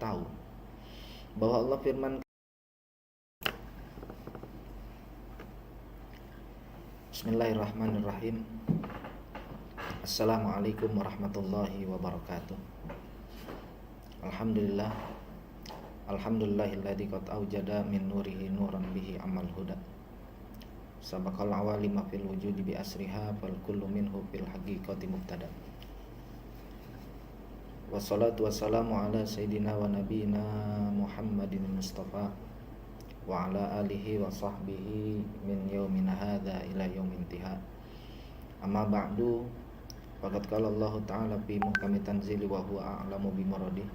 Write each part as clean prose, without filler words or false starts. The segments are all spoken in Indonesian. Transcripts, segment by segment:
tahu bahwa Allah firman, Bismillahirrahmanirrahim. Assalamualaikum warahmatullahi wabarakatuh. Alhamdulillahilladzi qad aujada min nurihi nuran bihi amal huda. Sabaqal awalima fil wujudi bi asriha fal kullu minhu fil haqiqati mubtada. Wassalatu wassalamu ala sayyidina wa nabiyina Muhammadin Mustafa wa ala alihi wa sahbihi min yaumina hadza ila yaumin intiha. Amma ba'du, faqad qala Allah ta'ala fi muhkami tanzili wa huwa a'lamu bi muradih.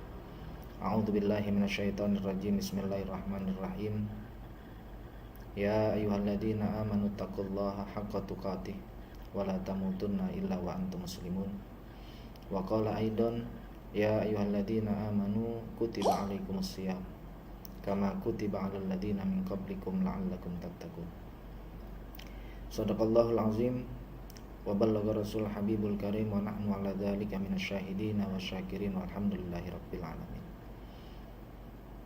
A'udzu billahi minasyaitonir rajim. Bismillahirrahmanirrahim. Ya ayyuhalladzina amanu taqullaha haqqa tuqatih wa la tamutunna illa wa antum muslimun. Wa qala aidan ya ayyuhalladzina amanu kutiba alaikumus shiyam kama kutiba alal ladzina min qablikum la'allakum tattaqun. Shadaqallahul azim wa ballagha rasul habibul karim wa nahnu ala dzalika minasyahidin wasyakirin walhamdulillahi rabbil alamin.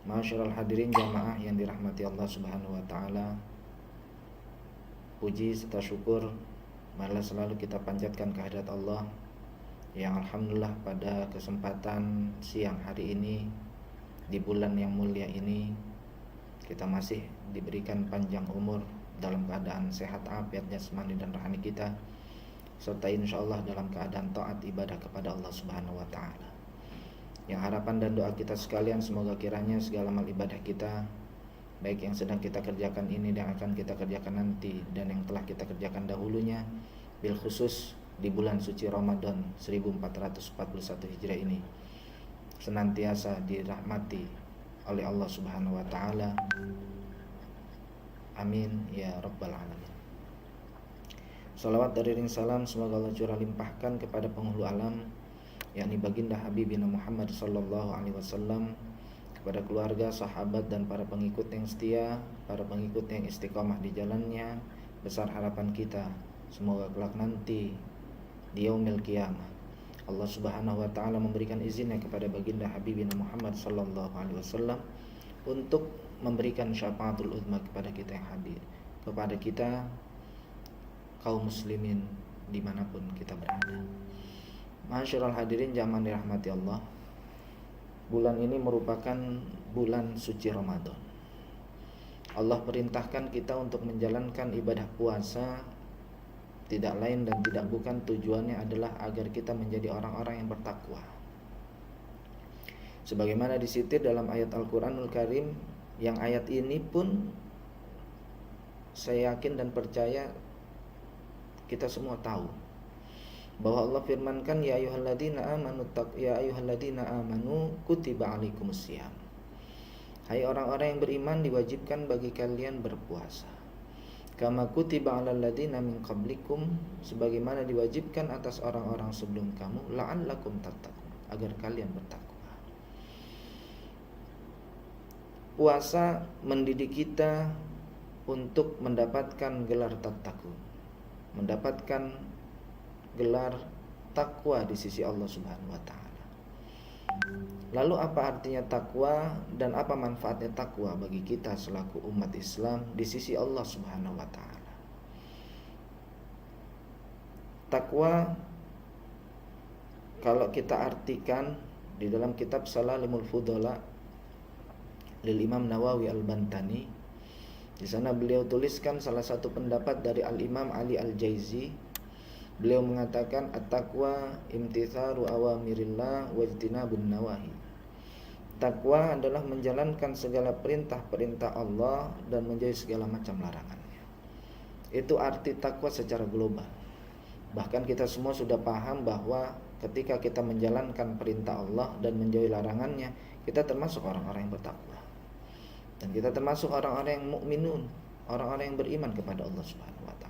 Ma'asyiral hadirin jamaah yang dirahmati Allah Subhanahu wa taala. Puji serta syukur marilah selalu kita panjatkan kehadirat Allah yang alhamdulillah pada kesempatan siang hari ini di bulan yang mulia ini kita masih diberikan panjang umur dalam keadaan sehat afiat jasmani dan rohani kita, serta insyaallah dalam keadaan taat ibadah kepada Allah Subhanahu wa taala. Yang harapan dan doa kita sekalian semoga kiranya segala amal ibadah kita, baik yang sedang kita kerjakan ini dan akan kita kerjakan nanti dan yang telah kita kerjakan dahulunya, bil khusus di bulan suci Ramadan 1441 Hijriah ini, senantiasa dirahmati oleh Allah Subhanahu wa taala. Amin ya rabbal alamin. Salawat dari ring salam semoga Allah curah limpahkan kepada penghulu alam, yakni baginda Habibina Muhammad sallallahu alaihi wasallam, kepada keluarga, sahabat dan para pengikut yang setia, para pengikut yang istiqomah di jalannya. Besar harapan kita semoga kelak nanti di yaumil qiyamah Allah Subhanahu wa taala memberikan izinnya kepada baginda Habibina Muhammad sallallahu alaihi wasallam untuk memberikan syafaatul uzma kepada kita yang hadir, kepada kita kaum muslimin dimanapun kita berada. Ma'asyiral hadirin jamaah dirahmati Allah, bulan ini merupakan bulan suci Ramadan. Allah perintahkan kita untuk menjalankan ibadah puasa, tidak lain dan tidak bukan tujuannya adalah agar kita menjadi orang-orang yang bertakwa. Sebagaimana disitir dalam ayat Al-Quranul Karim, yang ayat ini pun saya yakin dan percaya kita semua tahu bahwa Allah firmankan, ya ayyuhalladzina amanu kutiba alaikumus shiyam. Hai orang-orang yang beriman, diwajibkan bagi kalian berpuasa. Kama kutiba alal ladzina min qablikum, sebagaimana diwajibkan atas orang-orang sebelum kamu, la'allakum tattaqun, agar kalian bertakwa. Puasa mendidik kita untuk mendapatkan gelar tattaqun, mendapatkan gelar takwa di sisi Allah Subhanahu wa taala. Lalu apa artinya takwa dan apa manfaatnya takwa bagi kita selaku umat Islam di sisi Allah Subhanahu wa taala? Takwa kalau kita artikan di dalam kitab Salalimul Fudhala lil Imam Nawawi Al-Bantani, di sana beliau tuliskan salah satu pendapat dari Al-Imam Ali Al-Jaizi. Beliau mengatakan, at-taqwa imtitharu awamirillah wajtinabun nawahi. Takwa adalah menjalankan segala perintah-perintah Allah dan menjauhi segala macam larangannya. Itu arti takwa secara global. Bahkan kita semua sudah paham bahwa ketika kita menjalankan perintah Allah dan menjauhi larangannya, kita termasuk orang-orang yang bertakwa. Dan kita termasuk orang-orang yang mukminun, orang-orang yang beriman kepada Allah Subhanahu wa taala.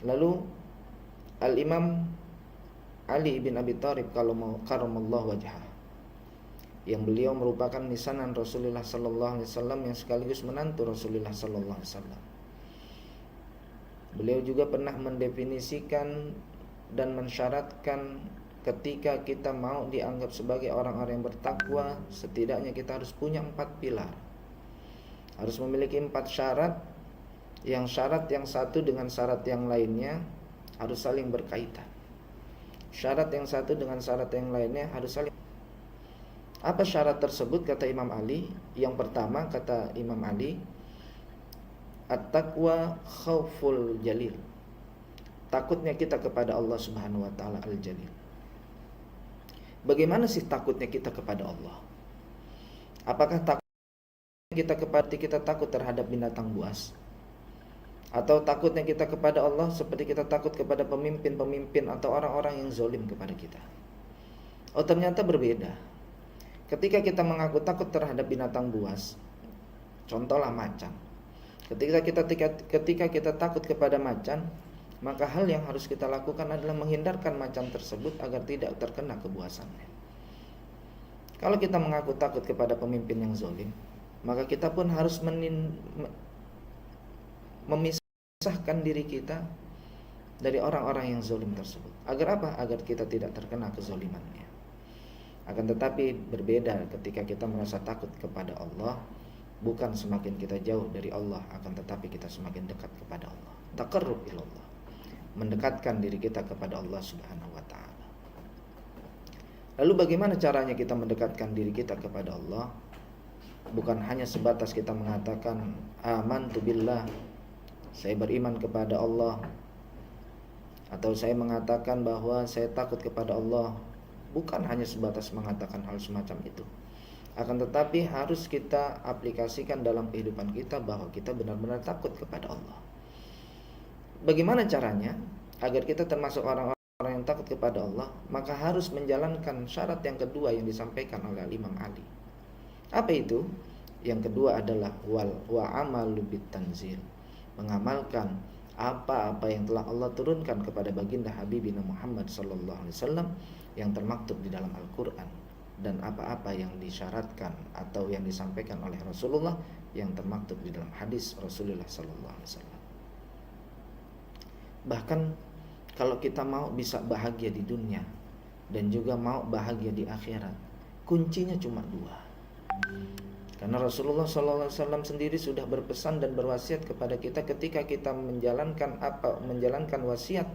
Lalu Al-Imam Ali bin Abi Thalib karamallahu wajhah, yang beliau merupakan misanan Rasulullah sallallahu alaihi wasallam yang sekaligus menantu Rasulullah sallallahu alaihi wasallam. Beliau juga pernah mendefinisikan dan mensyaratkan ketika kita mau dianggap sebagai orang-orang yang bertakwa, setidaknya kita harus punya 4 pilar. Harus memiliki 4 syarat, yang syarat yang satu dengan syarat yang lainnya harus saling berkaitan. Syarat yang satu dengan syarat yang lainnya harus saling. Apa syarat tersebut kata Imam Ali? Yang pertama kata Imam Ali, at-taqwa khauful jalil. Takutnya kita kepada Allah Subhanahu wa taala al-Jalil. Bagaimana sih takutnya kita kepada Allah? Apakah takut kita takut terhadap binatang buas? Atau takutnya kita kepada Allah seperti kita takut kepada pemimpin-pemimpin atau orang-orang yang zalim kepada kita? Oh, ternyata berbeda. Ketika kita mengaku takut terhadap binatang buas, contohlah macan. Ketika kita takut kepada macan, maka hal yang harus kita lakukan adalah menghindarkan macan tersebut agar tidak terkena kebuasannya. Kalau kita mengaku takut kepada pemimpin yang zalim, maka kita pun harus memisahkan diri kita dari orang-orang yang zalim tersebut. Agar apa? Agar kita tidak terkena kezalimannya. Akan tetapi berbeda ketika kita merasa takut kepada Allah, bukan semakin kita jauh dari Allah, akan tetapi kita semakin dekat kepada Allah. Taqarrub ilallah, mendekatkan diri kita kepada Allah Subhanahu wa taala. Lalu bagaimana caranya kita mendekatkan diri kita kepada Allah? Bukan hanya sebatas kita mengatakan amantu billah, saya beriman kepada Allah, atau saya mengatakan bahwa saya takut kepada Allah. Bukan hanya sebatas mengatakan hal semacam itu. Akan tetapi harus kita aplikasikan dalam kehidupan kita bahwa kita benar-benar takut kepada Allah. Bagaimana caranya agar kita termasuk orang-orang yang takut kepada Allah? Maka harus menjalankan syarat yang kedua yang disampaikan oleh Imam Ali. Apa itu? Yang kedua adalah wa amalu bitanzil, mengamalkan apa-apa yang telah Allah turunkan kepada baginda Habibina Muhammad sallallahu alaihi wasallam yang termaktub di dalam Al-Qur'an, dan apa-apa yang disyaratkan atau yang disampaikan oleh Rasulullah yang termaktub di dalam hadis Rasulullah sallallahu alaihi wasallam. Bahkan kalau kita mau bisa bahagia di dunia dan juga mau bahagia di akhirat, kuncinya cuma 2. Karena Rasulullah SAW sendiri sudah berpesan dan berwasiat kepada kita ketika kita menjalankan wasiat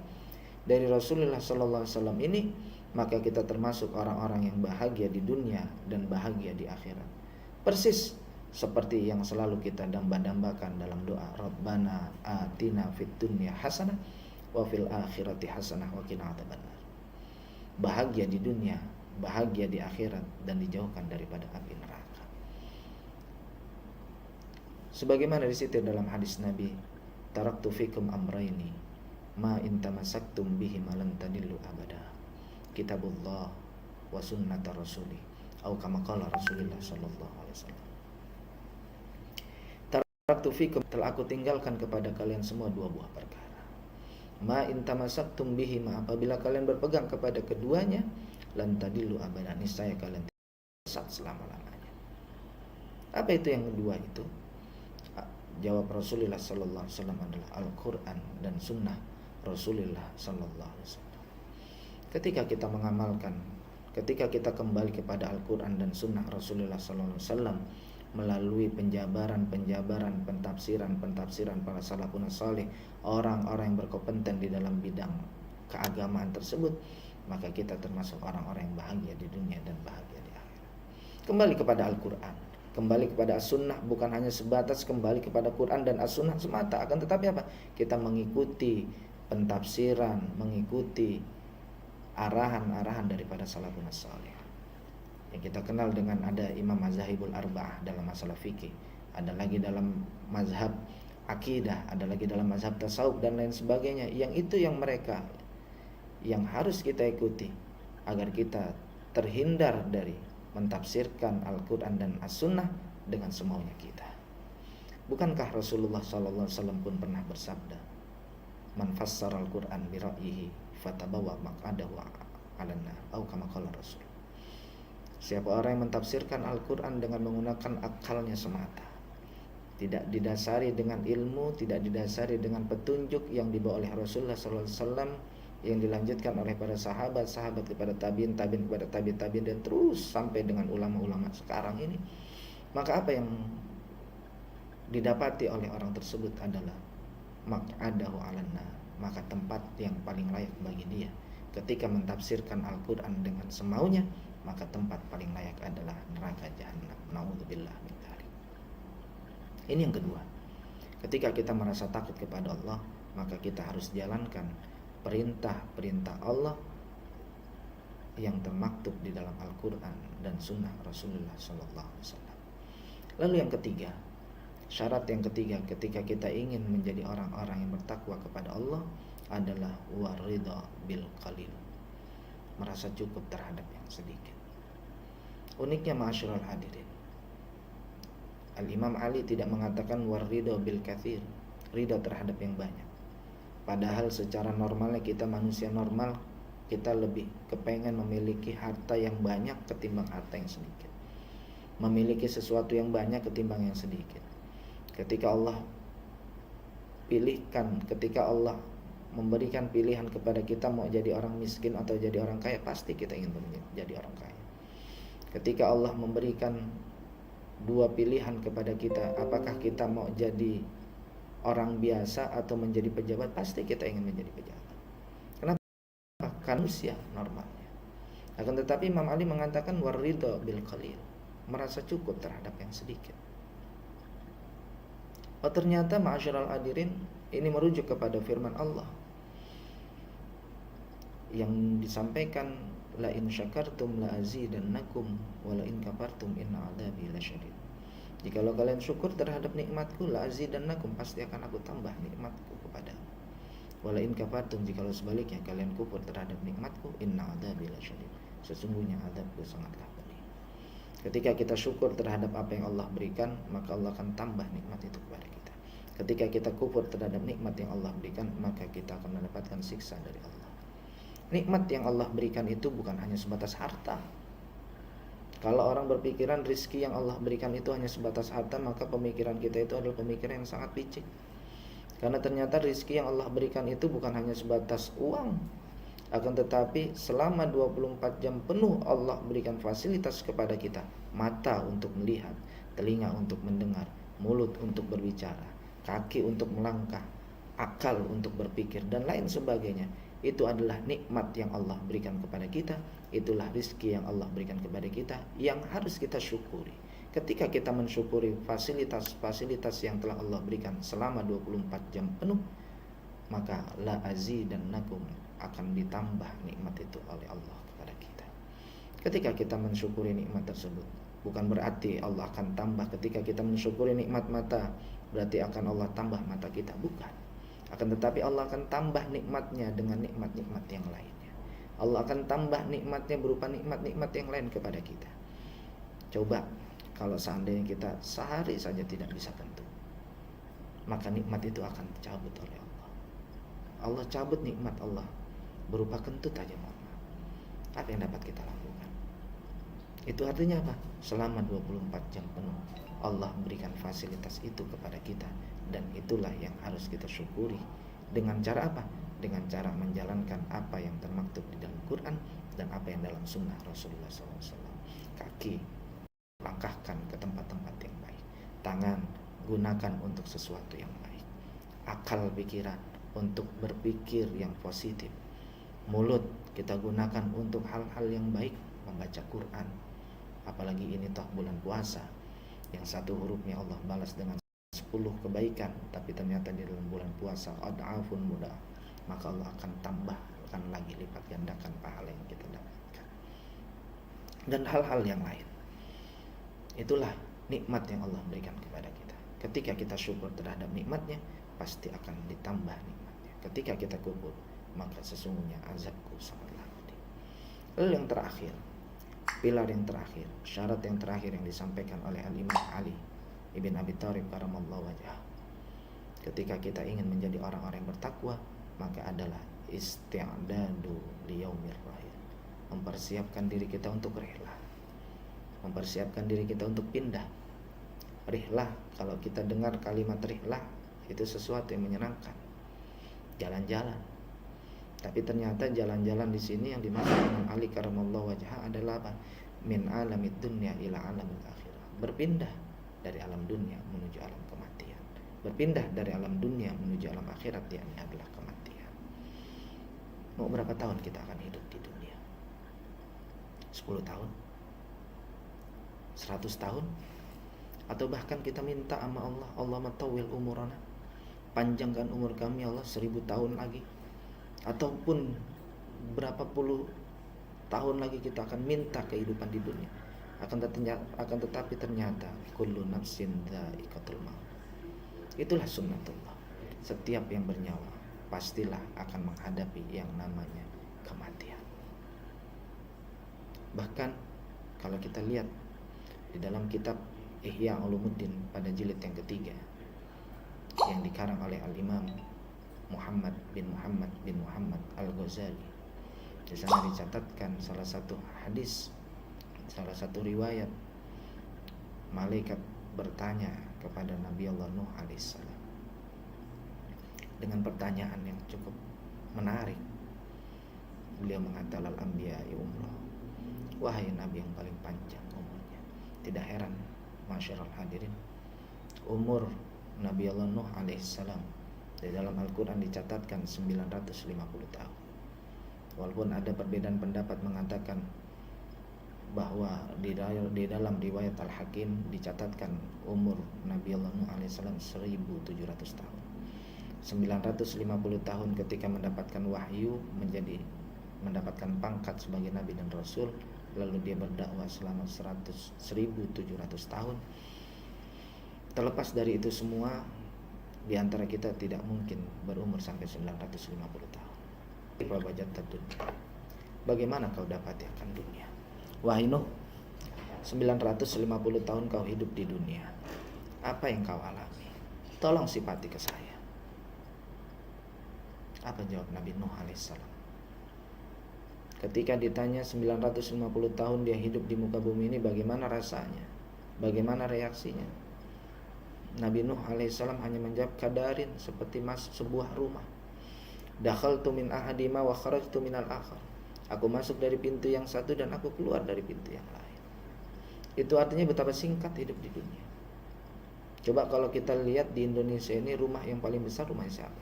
dari Rasulullah SAW ini, maka kita termasuk orang-orang yang bahagia di dunia dan bahagia di akhirat. Persis seperti yang selalu kita damba-dambakan dalam doa, Rabbana atina fid dunya hasanah wa fil akhirati hasanah wa qina adzabannar. Bahagia di dunia, bahagia di akhirat, dan dijauhkan daripada api neraka. Sebagaimana disebut dalam hadis Nabi, taraktu fikum amraini ma in tamassaktum bihi lan tadillu abada, kitabullah wa sunnata rasuli, atau kama qala Rasulullah sallallahu alaihi wasallam. Taraktu fikum, telah aku tinggalkan kepada kalian semua 2 buah perkara. Ma in tamassaktum bihi, apabila kalian berpegang kepada keduanya, lan tadillu abada, niscaya kalian sesat selama-lamanya. Apa itu yang kedua itu? Jawab Rasulullah sallallahu alaihi wasallam adalah Al-Qur'an dan sunnah Rasulullah sallallahu alaihi wasallam. Ketika kita mengamalkan, ketika kita kembali kepada Al-Qur'an dan sunnah Rasulullah sallallahu alaihi wasallam melalui penjabaran, pentafsiran para salafun salih, orang-orang yang berkompeten di dalam bidang keagamaan tersebut, maka kita termasuk orang-orang yang bahagia di dunia dan bahagia di akhirat. Kembali kepada Al-Qur'an, kembali kepada As-Sunnah, bukan hanya sebatas kembali kepada Quran dan As-Sunnah semata, akan tetapi apa? Kita mengikuti pentafsiran, mengikuti arahan-arahan daripada salafun salih. Yang kita kenal dengan ada Imam Mazhabul Arba'ah dalam masalah fikih, ada lagi dalam mazhab akidah, ada lagi dalam mazhab tasawuf dan lain sebagainya. Yang itu yang mereka yang harus kita ikuti agar kita terhindar dari mentafsirkan Al-Quran dan As-Sunnah dengan semaunya kita. Bukankah Rasulullah SAW pun pernah bersabda, man fassara Al-Quran bi ra'yihi fatabawa maq'adahu 'alan nar, atau kama qala Rasul. Siapa orang yang mentafsirkan Al-Quran dengan menggunakan akalnya semata, tidak didasari dengan ilmu, tidak didasari dengan petunjuk yang dibawa oleh Rasulullah SAW, yang dilanjutkan oleh para sahabat, sahabat kepada tabiin, tabiin kepada tabiin, tabiin, dan terus sampai dengan ulama-ulama sekarang ini, maka apa yang didapati oleh orang tersebut adalah maq'adahu 'alan nar, maka tempat yang paling layak bagi dia ketika mentafsirkan Al-Quran dengan semaunya, maka tempat paling layak adalah neraka jahanam. Naudzubillah min dzalik. Ini yang kedua. Ketika kita merasa takut kepada Allah, maka kita harus jalankan perintah-perintah Allah yang termaktub di dalam Al-Quran dan Sunnah Rasulullah SAW. Lalu yang ketiga, syarat yang ketiga ketika kita ingin menjadi orang-orang yang bertakwa kepada Allah adalah waridha bil qalil, merasa cukup terhadap yang sedikit. Uniknya ma'asyiral hadirin, Al-Imam Ali tidak mengatakan waridha bil katsir, ridha terhadap yang banyak. Padahal secara normalnya kita manusia normal, kita lebih kepengen memiliki harta yang banyak ketimbang harta yang sedikit, memiliki sesuatu yang banyak ketimbang yang sedikit. Ketika Allah Allah memberikan pilihan kepada kita mau jadi orang miskin atau jadi orang kaya, pasti kita ingin menjadi orang kaya. Ketika Allah memberikan dua pilihan kepada kita, apakah kita mau jadi orang biasa atau menjadi pejabat, pasti kita ingin menjadi pejabat. Kenapa? Kan manusia normalnya. Akan tetapi Imam Ali mengatakan waridha bil qalil, merasa cukup terhadap yang sedikit. Oh, ternyata ma'asyiral hadirin, ini merujuk kepada firman Allah yang disampaikan, la in syakartum la azidannakum wa la in kafartum inna adzabi lasyadid. Jikalau kalian syukur terhadap nikmatku, la azidannakum, pasti akan aku tambah nikmatku kepadamu. Wa la in kafartum, jikalau sebaliknya kalian kufur terhadap nikmatku, inna adzabi lasyadid, sesungguhnya azabku sangatlah pedih. Ketika kita syukur terhadap apa yang Allah berikan, maka Allah akan tambah nikmat itu kepada kita. Ketika kita kufur terhadap nikmat yang Allah berikan, maka kita akan mendapatkan siksa dari Allah. Nikmat yang Allah berikan itu bukan hanya sebatas harta. Kalau orang berpikiran rizki yang Allah berikan itu hanya sebatas harta, maka pemikiran kita itu adalah pemikiran yang sangat picik. Karena ternyata rizki yang Allah berikan itu bukan hanya sebatas uang, akan tetapi selama 24 jam penuh Allah berikan fasilitas kepada kita. Mata untuk melihat, telinga untuk mendengar, mulut untuk berbicara, kaki untuk melangkah, akal untuk berpikir, dan lain sebagainya. Itu adalah nikmat yang Allah berikan kepada kita. Itulah rizki yang Allah berikan kepada kita, yang harus kita syukuri. Ketika kita mensyukuri fasilitas-fasilitas yang telah Allah berikan selama 24 jam penuh, maka la azidannakum, akan ditambah nikmat itu oleh Allah kepada kita. Ketika kita mensyukuri nikmat tersebut, bukan berarti Allah akan tambah. Ketika kita mensyukuri nikmat mata, berarti akan Allah tambah mata kita, bukan. Akan tetapi Allah akan tambah nikmatnya dengan nikmat-nikmat yang lainnya. Allah akan tambah nikmatnya berupa nikmat-nikmat yang lain kepada kita. Coba kalau seandainya kita sehari saja tidak bisa kentut, maka nikmat itu akan dicabut oleh Allah. Allah cabut nikmat Allah berupa kentut aja, mohon maaf. Apa yang dapat kita lakukan? Itu artinya apa? Selama 24 jam penuh Allah berikan fasilitas itu kepada kita, dan itulah yang harus kita syukuri. Dengan cara apa? Dengan cara menjalankan apa yang termaktub di dalam Quran dan apa yang dalam sunnah Rasulullah SAW. Kaki langkahkan ke tempat-tempat yang baik, tangan gunakan untuk sesuatu yang baik, akal pikiran untuk berpikir yang positif, mulut kita gunakan untuk hal-hal yang baik, membaca Quran. Apalagi ini toh bulan puasa, yang satu hurufnya Allah balas dengan 10 kebaikan, tapi ternyata di dalam bulan puasa ad'afun mudah, maka Allah akan tambahkan lagi, lipat gandakan pahala yang kita dapatkan, dan hal-hal yang lain. Itulah nikmat yang Allah berikan kepada kita. Ketika kita syukur terhadap nikmatnya, pasti akan ditambah nikmatnya. Ketika kita kufur, maka sesungguhnya azabku sangatlah pedih. Lalu yang terakhir, pilar yang terakhir, syarat yang terakhir yang disampaikan oleh Al-Imam Ali Ibn Abi Thalib karamallahu wajhah, ketika kita ingin menjadi orang-orang yang bertakwa, maka adalah isti'dadu liyaumir rahil, mempersiapkan diri kita untuk rihlah, mempersiapkan diri kita untuk pindah. Rihlah, kalau kita dengar kalimat rihlah, itu sesuatu yang menyenangkan, jalan-jalan. Tapi ternyata jalan-jalan di sini yang dimaksud Imam Ali karamallahu wajhah adalah apa? Min alamid dunya ila alamil akhirah. Berpindah dari alam dunia menuju alam kematian. Berpindah dari alam dunia menuju alam akhirat, yakni adalah kematian. Mau berapa tahun kita akan hidup di dunia? 10 tahun? 100 tahun? Atau bahkan kita minta sama Allah, Allahumma tawwil umurana, panjangkan umur kami Allah 1000 tahun lagi. Ataupun berapa puluh tahun lagi kita akan minta kehidupan di dunia. Akan tetapi ternyata kullu nafsin dha'iqatul maut. Itulah sunnatullah. Setiap yang bernyawa pastilah akan menghadapi yang namanya kematian. Bahkan kalau kita lihat di dalam kitab Ihya Ulumuddin pada jilid yang ketiga yang dikarang oleh Al-Imam Muhammad bin Muhammad Al-Ghazali, di sana dicatatkan salah satu hadis, salah satu riwayat, malaikat bertanya kepada Nabi Allah Nuh alaihissalam dengan pertanyaan yang cukup menarik. Beliau mengatakan al-anbiya'i umrah, wahai Nabi yang paling panjang umurnya. Tidak heran masyarul hadirin, umur Nabi Allah Nuh alaihissalam di dalam Al-Quran dicatatkan 950 tahun. Walaupun ada perbedaan pendapat mengatakan bahwa di dalam riwayat Al-Hakim dicatatkan umur Nabi Allah Nuh alaihissalam 1700 tahun. 950 tahun ketika mendapatkan wahyu, mendapatkan pangkat sebagai Nabi dan Rasul, lalu dia berdakwah selama 1700 tahun. Terlepas dari itu semua, di antara kita tidak mungkin berumur sampai 950 tahun. Bagaimana kau dapati akan dunia? Wahai Nuh, 950 tahun kau hidup di dunia. Apa yang kau alami? Tolong sifati ke saya. Apa jawab Nabi Nuh alaihissalam? Ketika ditanya 950 tahun dia hidup di muka bumi ini, bagaimana rasanya? Bagaimana reaksinya? Nabi Nuh alaihissalam hanya menjawab, kadarin, seperti masuk sebuah rumah. Dakhaltu min ahadima wa kharajtu minal akhar. Aku masuk dari pintu yang satu dan aku keluar dari pintu yang lain. Itu artinya betapa singkat hidup di dunia. Coba kalau kita lihat di Indonesia ini, rumah yang paling besar rumah siapa?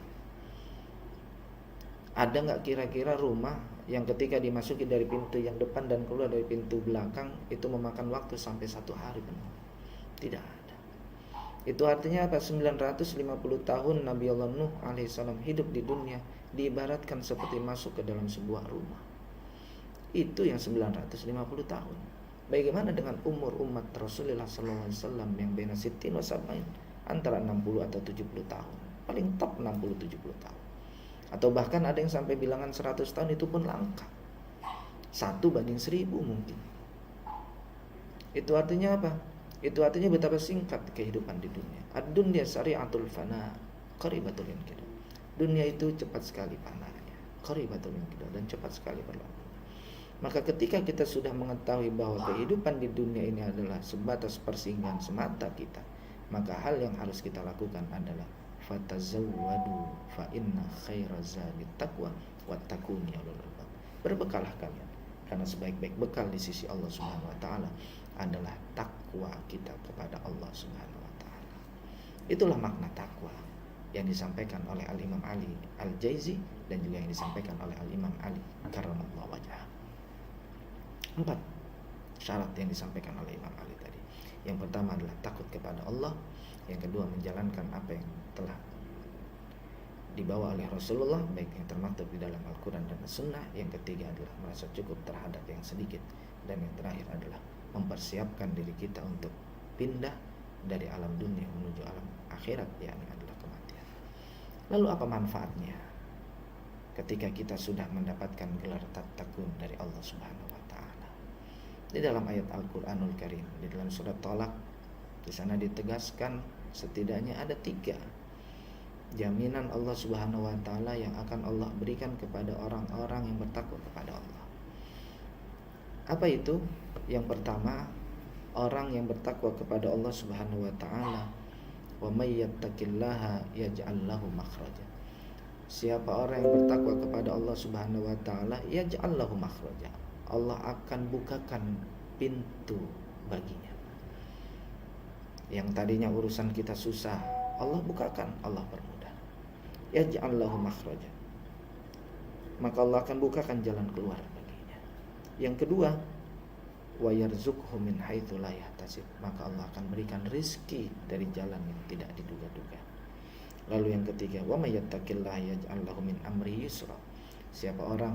Ada nggak kira-kira rumah yang ketika dimasuki dari pintu yang depan dan keluar dari pintu belakang itu memakan waktu sampai 1 hari penuh? Tidak ada. Itu artinya apa? 950 tahun Nabi Allah Nuh alaihissalam hidup di dunia diibaratkan seperti masuk ke dalam sebuah rumah. Itu yang 950 tahun. Bagaimana dengan umur umat Rasulullah SAW yang bena sittin wa sab'in, antara 60 atau 70 tahun. Paling top 60-70 tahun. Atau bahkan ada yang sampai bilangan 100 tahun, itu pun langka. 1/1000 mungkin. Itu artinya apa? Itu artinya betapa singkat kehidupan di dunia. Ad-dunya sari'atul fana, qaribatul inqidha. Dunia itu cepat sekali panahnya, qaribatul inqidha, dan cepat sekali berlalu. Maka ketika kita sudah mengetahui bahwa kehidupan di dunia ini adalah sebatas persinggahan semata kita, maka hal yang harus kita lakukan adalah fatazawwadu fa inna khaira zadit taqwa wattaquni ya ulul albab. Berbekalah kalian, karena sebaik-baik bekal di sisi Allah Subhanahu wa taala adalah takwa kita kepada Allah Subhanahu wa taala. Itulah makna takwa yang disampaikan oleh Al-Imam Ali Al-Jaizi dan juga yang disampaikan oleh Al-Imam Ali karramallahu wajhah. 4 syarat yang disampaikan oleh Imam Ali tadi. Yang pertama adalah takut kepada Allah, yang kedua menjalankan apa yang telah dibawa oleh Rasulullah, baik yang termaktub di dalam Al-Quran dan As-Sunnah, yang ketiga adalah merasa cukup terhadap yang sedikit, dan yang terakhir adalah mempersiapkan diri kita untuk pindah dari alam dunia menuju alam akhirat, yakni adalah kematian. Lalu apa manfaatnya ketika kita sudah mendapatkan gelar tattaqun dari Allah Subhanahu wa taala? Di dalam ayat Al-Qur'anul Karim, di dalam surat Thalaq, di sana ditegaskan setidaknya ada 3 jaminan Allah Subhanahu wa taala yang akan Allah berikan kepada orang-orang yang bertakwa kepada Allah. Apa itu? Yang pertama, orang yang bertakwa kepada Allah Subhanahu wa taala, wa may yattaqillaha yaj'al lahu makhraja. Siapa orang yang bertakwa kepada Allah Subhanahu wa taala, yaj'al lahu makhraja. Allah akan bukakan pintu baginya. Yang tadinya urusan kita susah, Allah bukakan, Allah permudah. Yaj'al lahu makhraja. Maka Allah akan bukakan jalan keluar baginya. Yang kedua, wa yarzuqhu min haitsu la yahtasib. Maka Allah akan berikan rizki dari jalan yang tidak diduga-duga. Lalu yang ketiga, wa may yattaqillaha yaj'al lahu min amri yusra. Siapa orang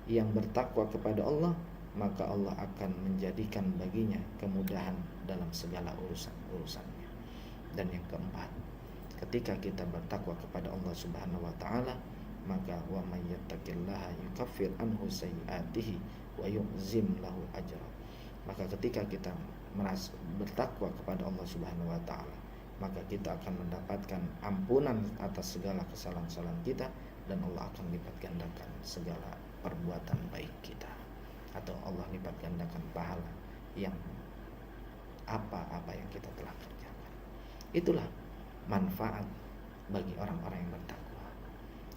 yang bertakwa kepada Allah, maka Allah akan menjadikan baginya kemudahan dalam segala urusannya. Dan yang keempat, ketika kita bertakwa kepada Allah Subhanahu wa taala, maka wa may yattaqillaha yukaffir anhu sayyi'atihi wa yu'zim lahu ajra. Maka ketika kita merasa bertakwa kepada Allah Subhanahu wa taala, maka kita akan mendapatkan ampunan atas segala kesalahan-kesalahan kita, dan Allah akan lipat gandakan segala perbuatan baik kita, atau Allah lipat gandakan pahala yang apa-apa yang kita telah kerjakan. Itulah manfaat bagi orang-orang yang bertakwa.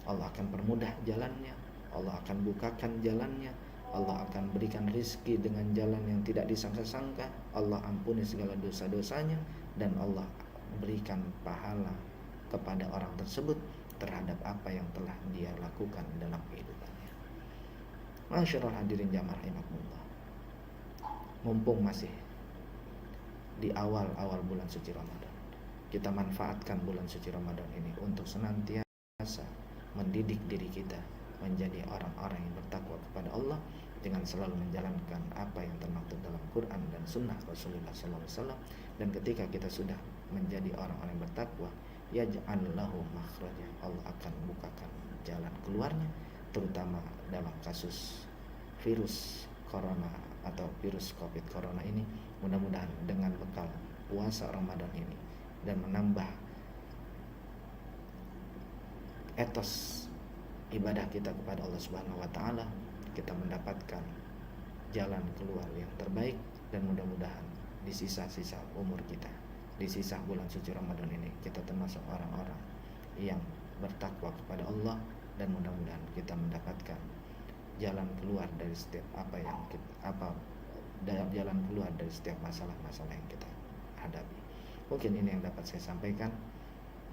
Allah akan permudah jalannya, Allah akan bukakan jalannya, Allah akan berikan rizki dengan jalan yang tidak disangka-sangka, Allah ampuni segala dosa-dosanya, dan Allah berikan pahala kepada orang tersebut terhadap apa yang telah dia lakukan dalam kehidupannya. Masyaallah, hadirin jamaah rahimakumullah. Mumpung masih di awal-awal bulan suci Ramadan, kita manfaatkan bulan suci Ramadan ini untuk senantiasa mendidik diri kita menjadi orang-orang yang bertakwa kepada Allah dengan selalu menjalankan apa yang termaktub dalam Quran dan Sunnah Rasulullah SAW. Dan ketika kita sudah menjadi orang-orang yang bertakwa, yaj'al lahu makhraja, Allah akan bukakan jalan keluarnya, terutama dalam kasus virus corona atau virus COVID corona ini. Mudah-mudahan dengan bekal puasa Ramadan ini dan menambah etos ibadah kita kepada Allah Subhanahu wa taala, kita mendapatkan jalan keluar yang terbaik, dan mudah-mudahan di sisa-sisa umur kita, di sisa bulan suci Ramadan ini, kita termasuk orang-orang yang bertakwa kepada Allah, dan mudah-mudahan kita mendapatkan jalan keluar dari setiap jalan keluar dari setiap masalah-masalah yang kita hadapi. Mungkin ini yang dapat saya sampaikan.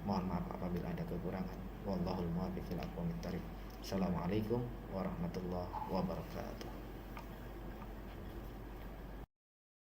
Mohon maaf apabila ada kekurangan. Wallahul muwaffiq ila aqwamit thariq. Assalamualaikum warahmatullahi wabarakatuh.